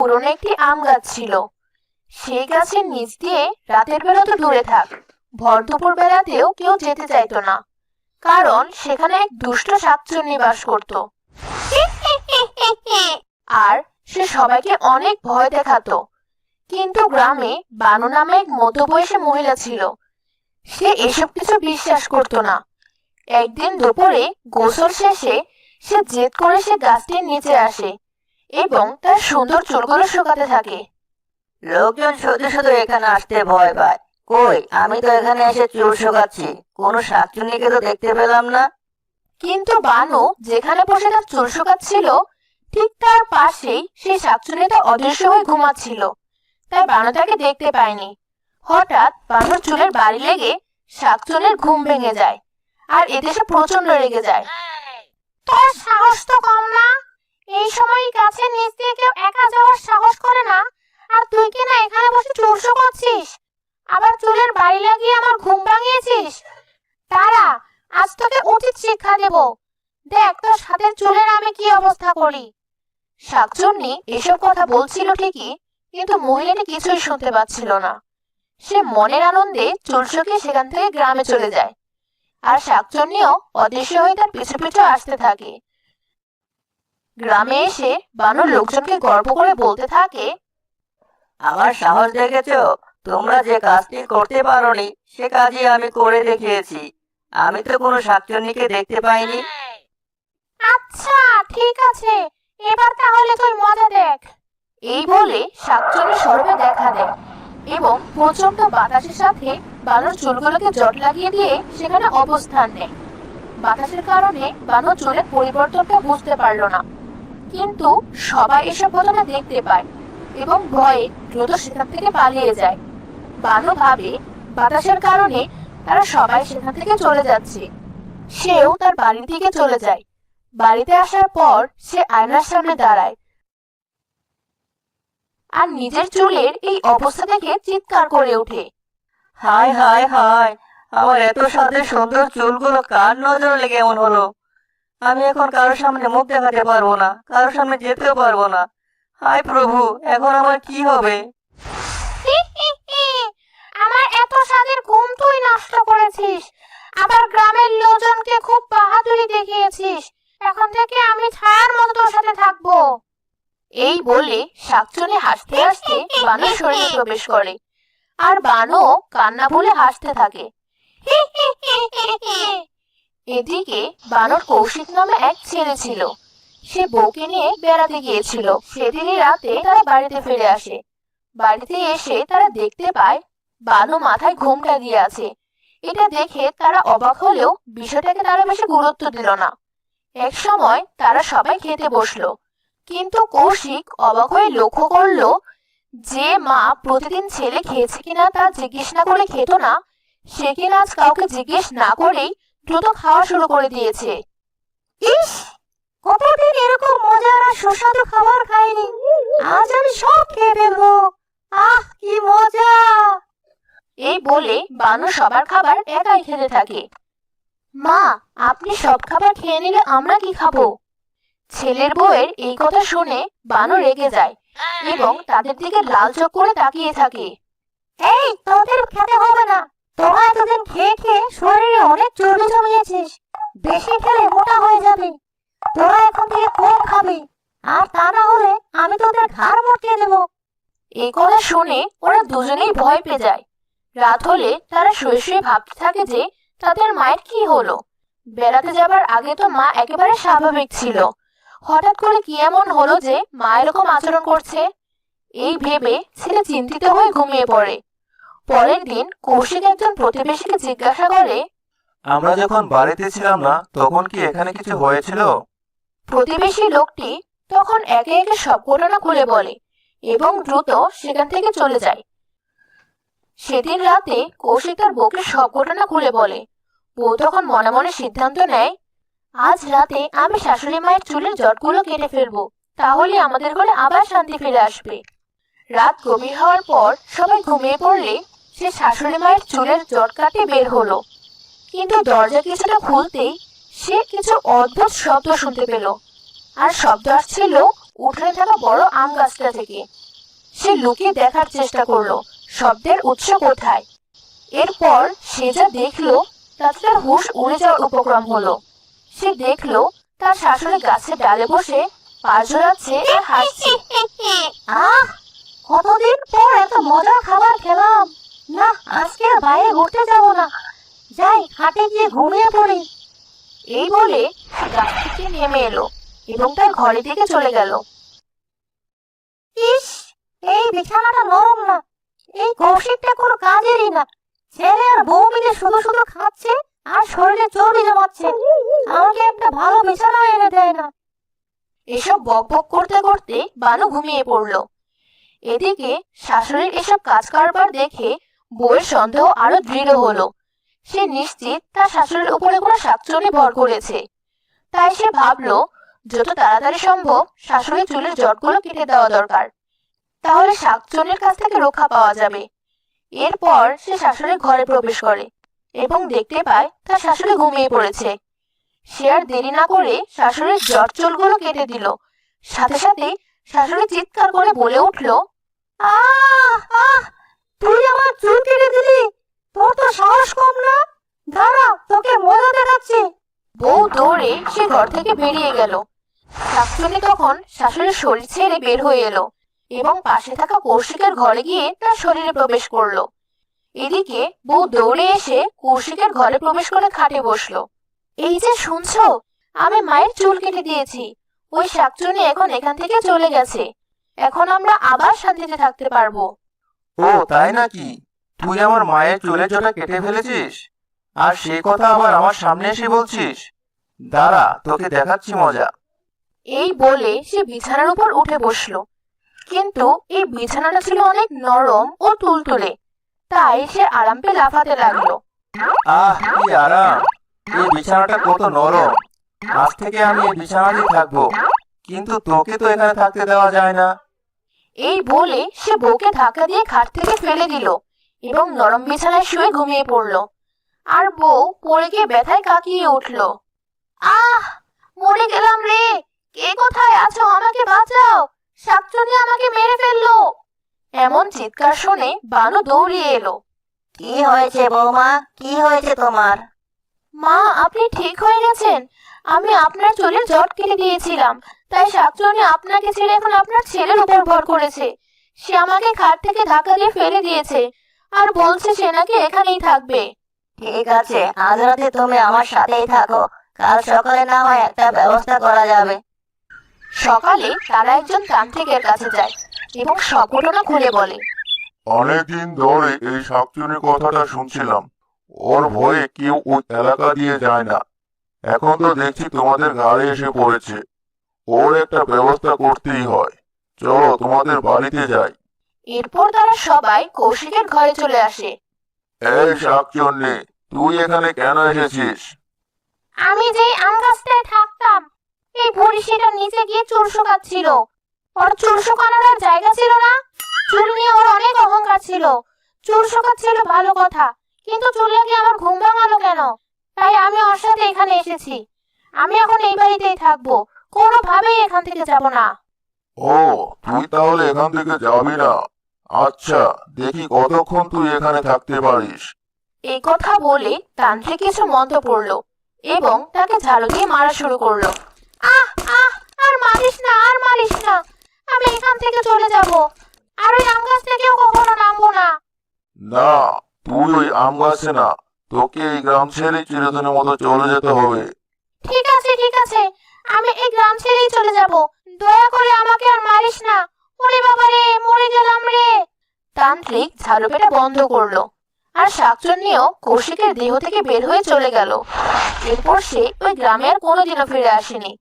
পুরনো একটি আম গাছ ছিল। সেই গাছের নিচ দিয়ে রাতের বেলা তো দূরে থাক, ভর দুপুর বেলাতেও কেউ যেতে চাইতো না, কারণ সেখানে এক দুষ্ট শাকচুন্নি বাস করত। আর সে সবাইকে অনেক ভয় দেখাতো। কিন্তু গ্রামে বানু নামে এক মধ্যবয়সী মহিলা ছিল। সে এসব কিছু বিশ্বাস করত না। একদিন দুপুরে গোসল শেষে সে জেদ করে সে গাছটির নিচে আসে এবং তার সুন্দর চুলগুলো শুকাতে থাকে। লোকজন শুধু শুধু এখানে আসতে ভয় পায়। কই, আমি তো এখানে এসে চুল শুকাচ্ছি, কোনো শাকচুন্নিকে তো দেখতে পেলাম না। কিন্তু বানু যেখানে বসে তার চুল শুকাচ্ছিল, ঠিক তার পাশেই সেই শাকচুন্নিটা অদৃশ্য হয়ে ঘুমাচ্ছিল। তাই বানু তাকে দেখতে পায়নি। হঠাৎ বানুর চুলের বাড়ি লেগে শাকচুন্নির ঘুম ভেঙে যায়, আর এতে সে প্রচন্ড রেগে যায়। তোর সাহস তো কম না! এই সময় গাছের নিচ দিয়ে কেউ একা যাওয়ার সাহস করে না, আর তুই কি না এখানে বসে চুল শুকাচ্ছিস, আবার চুলের বাড়ি লাগিয়ে আমার ঘুম ভাঙিয়েছিস। তারা আজ তোকে উচিত শিক্ষা দেব। দেখ তোর সাথে চুলের আমি কি অবস্থা করি। শাকচুন্নি এসব কথা বলছিল ঠিকই, কিন্তু মহিলাটি কিছুই শুনতে পাচ্ছিল না। সে মনের আনন্দে চুল শুকিয়ে সেখান থেকে গ্রামে চলে যায়, আর শাকচুন্নিও অদৃশ্য হয়ে তার পিছু পিছু আসতে থাকে। গ্রামে এসে বানর লোকজনকে গর্ব করে বলতে থাকে, আমার সাহস দেখেছো? তোমরা যে কাজটি করতে পারোনি সে কাজই আমি করে দেখিয়েছি। আমি তো কোনো শাকচুন্নিকে দেখতে পাইনি। আচ্ছা ঠিক আছে, এবার তাহলে তুই মজা দেখ। এই বলে শাকচুন্নি সর্বে দেখা দেয় এবং প্রচন্ড বাতাসের সাথে বানর চুলগুলোকে জট লাগিয়ে দিয়ে সেখানে অবস্থান নেয়। বাতাসের কারণে বানর চুলের পরিবর্তনটা বুঝতে পারল না, কিন্তু সবাই এসব ঘটনা দেখতে পায় এবং ভয়ে দ্রুত সেখান থেকে পালিয়ে যায়। বানু ভাবে বাতাসের কারণে তারা সবাই সেখান থেকে চলে যাচ্ছে। সেও তার বাড়ির দিকে চলে যায়। বাড়িতে আসার পর সে আয়নার সামনে দাঁড়ায় আর নিজের চুলের এই অবস্থা দেখে চিৎকার করে ওঠে। হায় হায় হায়, আমার এত সাথে সুন্দর চুলগুলো কার নজর লেগে এমন হলো? আমি এখন কারোর সামনে মুখ দেখাতে পারবো না, কারোর সামনে যেতেও পারবো না। হায় প্রভু, এখন আমার কি হবে? আমার এত স্বাদের ঘুম তুই নষ্ট করেছিস, আবার গ্রামের লোকজনকে খুব বাহাদুরি দেখিয়েছিস। এখন থেকে আমি ছায়ার মতো তোর সাথে থাকবো। এই বলে শাকচুন্নি হাসতে হাসতে বানর শরীরে প্রবেশ করে, আর বানও কান্না ভুলে হাসতে থাকে। এদিকে বানর কৌশিক নামে এক ছেলে ছিল। সে বউকে নিয়ে বেড়াতে গিয়েছিল। সেদিনই রাতে তারা বাড়িতে ফিরে আসে। বাড়িতে এসে তারা দেখতে পায় বানু মাথায় ঘোমটা দিয়ে আছে। এটা দেখে তারা অবাক হলেও বিষয়টাকে তারা বেশি গুরুত্ব দিল না। এক সময় তারা সবাই খেতে বসলো, কিন্তু কৌশিক অবাক হয়ে লক্ষ্য করলো যে মা প্রতিদিন ছেলে খেয়েছে কিনা তা জিজ্ঞেস না করে খেত না, সে কিনা আজ কাউকে জিজ্ঞেস না করেই দ্রুত খাওয়া শুরু করে দিয়েছে। ইস, কতদিন এরকম মজার আর সুস্বাদু খাবার খাইনি, আজ আমি সব খেয়ে ফেলবো। আহ কি মজা! এই বলে বানু সবার খাবার একাই খেতে থাকে। মা, আপনি সব খাবার খেয়ে নিলে আমরা কি খাবো? ছেলের বউয়ের এই কথা শুনে বানু রেগে যায় এবং তাদের দিকে লাল চোখ করে তাকিয়ে থাকে। এই, তোদের খেতে হবে না। তোরা এতদিন খেয়ে খেয়ে শরীরে অনেক চর্বি জমিয়েছিস, বেশি খেলে মোটা হয়ে যাবে। তোরা এখন থেকে কম খাবি, আর তা না হলে আমি তোদের ঘাড় মটকে দেব। এই কথা শুনে ওরা দুজনেই ভয় পেয়ে যায়। রাত হলে তারা শুয়ে শুয়ে ভাবতে থাকে যে তাদের মায়ের কি হলো। বেড়াতে যাবার আগে তো মা একেবারে স্বাভাবিক ছিল, হঠাৎ করে কি এমন হলো যে মা এরকম আচরণ করছে। এই ভেবে ছেলে চিন্তিত হয়ে ঘুমিয়ে পড়ে। পরের দিন কৌশিক একজন প্রতিবেশীকে জিজ্ঞাসা করে, আমরা যখন বাড়িতে ছিলাম না তখন কি এখানে কিছু হয়েছিল? প্রতিবেশী লোকটি তখন একে একে সব ঘটনা খুলে বলে এবং দ্রুত সেখান থেকে চলে যায়। সেদিন রাতে কৌশিক তার বউকে সব ঘটনা খুলে বলে। বউ তখন মনে মনে সিদ্ধান্ত নেয়, আজ রাতে আমি শাশুড়ি মায়ের চুলের জটগুলো কেটে ফেলবো, তাহলে আমাদের ঘরে আবার শান্তি ফিরে আসবে। রাত গভীর হওয়ার পর সবাই ঘুমিয়ে পড়লে সে শাশুড়ি মায়ের চুলের জট কাটে বের হলো, কিন্তু দরজা কিছুটা খুলতেই সে কিছু অদ্ভুত শব্দ শুনতে পেল। আর শব্দ আসছিল উঠোনে থাকা বড় আম গাছটা থেকে। সে লুকিয়ে দেখার চেষ্টা করলো শব্দের উৎস কোথায়। এরপর সে যা দেখলো তাতে তার হুঁশ উড়ে যাওয়ার উপক্রম হলো। সে দেখলো তার শাশুড়ি গাছের ডালে বসে পা ঝোলাচ্ছে আর হাসছে। আহ, কতদিন পর এত মজার খাবার খেলাম। না, আজকে আর বাইরে ঘুরতে যাব না। যাই, হাটে গিয়ে ঘুমিয়ে পড়ি। এই বলে সে গাছ থেকে নেমে এলো এবং তার ঘরের দিকে চলে গেল। ইস, এই বিছানাটা নরম না। এই কৌশিকটা কোনো কাজেরই না। ছেলে আর বউ মিলে শুধু শুধু খাচ্ছে আর শরীরে চর্বি জমাচ্ছে। আমাকে একটা ভালো বিছানা এনে দেয় না। এসব বকবক করতে করতে বানু ঘুমিয়ে পড়লো। এদিকে শাশুড়ির এসব কাজ কারবার দেখে বউয়ের সন্দেহ আরো দৃঢ় হলো। সে নিশ্চিত তার শাশুড়ির উপরে কোনো শাকচুন্নি ভর করেছে। তাই সে ভাবলো যত তাড়াতাড়ি সম্ভব শাশুড়ির চুলের জটগুলো কেটে দেওয়া দরকার, তাহলে শাকচুন্নির কাছ থেকে রক্ষা পাওয়া যাবে। এরপর সে শাশুড়ির ঘরে প্রবেশ করে এবং দেখতে পায় তার শাশুড়ি ঘুমিয়ে পড়েছে। সে আর দেরি না করে শাশুড়ির জট চুলগুলো কেটে দিল। সাথে সাথে শাশুড়ি চিৎকার করে বলে উঠলো, আহ আহ, তুই আমার চুল কেটে দিলি। তোর তো সাহস কম না। দাঁড়া, তোকে মজা দেখাচ্ছি। বউ দৌড়ে সে ঘর থেকে বেরিয়ে গেল। শাকচুন্নি তখন শাশুড়ির শরীর ছেড়ে বের হয়ে এলো এবং পাশে থাকা কৌশিকের ঘরে গিয়ে তার শরীরে প্রবেশ করলো। এদিকে বউ দৌড়ে এসে কৌশিকের ঘরে প্রবেশ করে খাটে বসলো। এই যে শুনছো, আমি মায়ের চুল কেটে দিয়েছি। ওই শাকচুন্নি এখন এখান থেকে চলে গেছে। এখন আমরা আবার শান্তিতে থাকতে পারবো। ও তাই নাকি? তুই আমার মায়ের চুলের জটা কেটে ফেলেছিস, আর সে কথা আবার আমার সামনে এসে বলছিস? দাঁড়া, তোকে দেখাচ্ছি মজা। এই বলে সে বিছানার উপর উঠে বসলো। কিন্তু এই বিছানাটা ছিল অনেক নরম ও তুলতুলে, তাই সে আরাম পেয়ে লাফাতে লাগলো। আহ, কি আরাম! এই বিছানাটা কত নরম। আজ থেকে আমি এই বিছানাতেই থাকবো। কিন্তু তোকে তো এখানে থাকতে দেওয়া যায় না। এই বলে সে বউকে ধাক্কা দিয়ে খাট থেকে ফেলে দিল এবং নরম বিছানায় শুয়ে ঘুমিয়ে পড়লো। আর বউ পড়ে গিয়ে ব্যথায় কাঁকিয়ে উঠলো। আহ, মরে গেলাম রে! কে কোথায় আছো? আমাকে বাঁচাও! শাকচুন্নি আমাকে মেরে ফেললো! এমন চিৎকার শুনে বানু দৌড়িয়ে এলো। কি হয়েছে বৌমা? কি হয়েছে তোমার? মা, আপনি ঠিক হয়ে গেছেন? আমি আপনার চুলে জট কেটে দিয়েছিলাম, তাই শাকচুন্নি আপনাকে ছেড়ে এখন আপনার ছেলের উপর ভর করেছে। সে আমাকে খাট থেকে ধাক্কা দিয়ে ফেলে দিয়েছে আর বলছে সে নাকি এখানেই থাকবে। ঠিক আছে, আজ রাতে তুমি আমার সাথেই থাকো। কাল সকালে না হয় একটা ব্যবস্থা করা যাবে। সকালে তারা একজন তান্ত্রিকের কাছে যায় এবং সব ঘটনা খুলে বলে। অনেকদিন ধরে এই শাকচুনির কথাটা শুনছিলাম। ওর ভয়ে কেউ ওই এলাকা দিয়ে যায় না। এখন তো দেখছি তোমাদের ঘাড়ে এসে পড়েছে। ওর একটা ব্যবস্থা করতেই হয়। চলো তোমাদের বাড়িতে যাই। এরপর তারা সবাই কৌশিকের ঘরে চলে আসে। এই শাকচুন্নি, তুই এখানে কেন এসেছিস? আমি যে আম গাছটায় থাকতাম, এই বুড়ি সেটা নিচে গিয়ে চুল শুকাচ্ছিল। ওর চুল শুকানোর আর জায়গা ছিল না। চুল নিয়ে ওর অনেক অহংকার ছিল। চুল শুকাচ্ছিল ভালো কথা, কিন্তু চুল লাগিয়ে আমার ঘুম ভাঙালো কেন? তাই আমি ওর সাথে এখানে এসেছি। আমি এখন এই বাড়িতেই থাকবো, কোনোভাবেই এখান থেকে যাব না। ও, তুই তাহলে এখান থেকে যাবি না? আচ্ছা, দেখি কতক্ষণ তুই এখানে থাকতে পারিস। এই কথা বলে তান্ত্রিক কিছু মন্ত্র পড়লো এবং তাকে ঝাড়ু দিয়ে মারা শুরু করলো। আহ আহ, আর মারিস না, আর মারিস না! আমি এখান থেকে চলে যাব, আর ওই আম গাছ থেকেও কখনো নামবো না। না, তুই ওই আম গাছে না, তোকে এই গ্রাম ছেড়ে চিরদিনের মতো চলে যেতে হবে। ঠিক আছে, ঠিক আছে, আমি এই গ্রাম ছেড়েই চলে যাব। দয়া করে আমাকে আর মারিস না। ওরে বাবা রে, মরে গেলাম রে! তান্ত্রিক ঝাড়ু পেটা বন্ধ করলো আর শাকচুন্নিও কৌশিকের দেহ থেকে বের হয়ে চলে গেল। এরপর সে ওই গ্রামে আর কোনোদিনও ফিরে আসেনি।